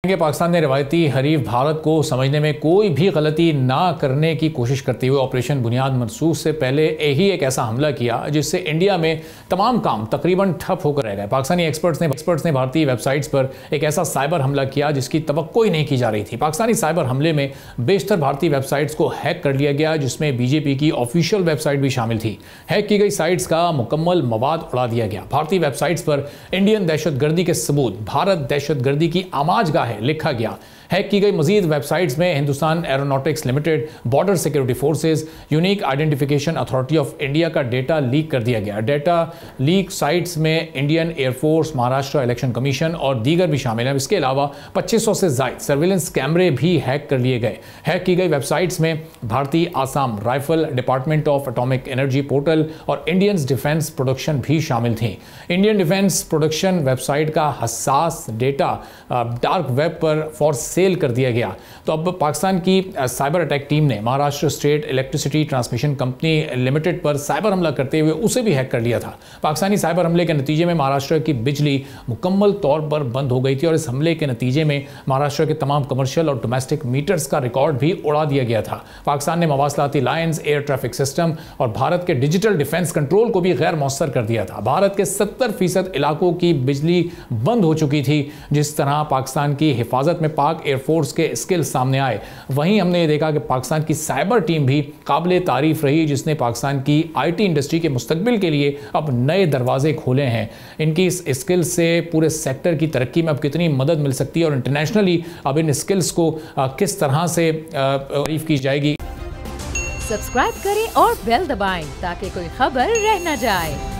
पाकिस्तान ने रवायती हरीफ भारत को समझने में कोई भी गलती ना करने की कोशिश करते हुए ऑपरेशन बुनियाद मनसूख से पहले ही एक ऐसा हमला किया जिससे इंडिया में तमाम काम तकरीबन ठप होकर रह गए। पाकिस्तानी एक्सपर्ट्स ने भारतीय वेबसाइट्स पर एक ऐसा साइबर हमला किया जिसकी तवक्को ही नहीं की जा रही थी। पाकिस्तानी साइबर हमले में बेशतर भारतीय वेबसाइट्स को हैक कर लिया गया, जिसमें बीजेपी की ऑफिशियल वेबसाइट भी शामिल थी। हैक की गई साइट्स का मुकम्मल मवाद उड़ा दिया गया। भारतीय वेबसाइट्स पर इंडियन दहशतगर्दी के सबूत, भारत दहशतगर्दी की आमाजगाह है लिखा गया। हैक की गई मजीद वेबसाइट्स में Hindustan aeronautics limited, border security forces, unique identification authority of India का डेटा लीक कर दिया गया। डेटा लीक साइट्स में Indian air force, Maharashtra election commission और दीगर भी शामिल हैं। इसके अलावा 2500 से ज्यादा सर्विलेंस कैमरे भी हैक कर लिए गए। हैक की गई वेबसाइट्स में भारतीय Assam rifle, department of atomic energy portal और इंडियन डिफेंस प्रोडक्शन भी शामिल थी। इंडियन डिफेंस प्रोडक्शन वेबसाइट का हसास डेटा डार्क वेब पर फॉर सेल कर दिया गया। तो अब पाकिस्तान की साइबर अटैक टीम ने Maharashtra state electricity transmission company limited पर साइबर हमला करते हुए उसे भी हैक कर लिया था। पाकिस्तानी साइबर हमले के नतीजे में महाराष्ट्र की बिजली मुकम्मल तौर पर बंद हो गई थी और इस हमले के नतीजे में महाराष्ट्र के तमाम कमर्शियल और डोमेस्टिक मीटर्स का रिकॉर्ड भी उड़ा दिया गया था। पाकिस्तान ने मवासलाती लाइन्स, एयर ट्रैफिक सिस्टम और भारत के डिजिटल डिफेंस कंट्रोल को भी गैर मौसर कर दिया था। भारत के 70% इलाकों की बिजली बंद हो चुकी थी। जिस तरह पाकिस्तान की हिफाजत में पाक एयरफोर्स के स्किल सामने आए, वहीं हमने ये देखा कि पाकिस्तान की साइबर टीम भी काबिल तारीफ रही, जिसने पाकिस्तान की आईटी इंडस्ट्री के मुस्तकबिल के लिए अब नए दरवाजे खोले हैं। इनकी इस स्किल से पूरे सेक्टर की तरक्की में अब कितनी मदद मिल सकती है और इंटरनेशनली अब इन स्किल्स को किस तरह से तारीफ की जाएगी। सब्सक्राइब करें और बेल दबाएं ताकि कोई खबर रह न जाए।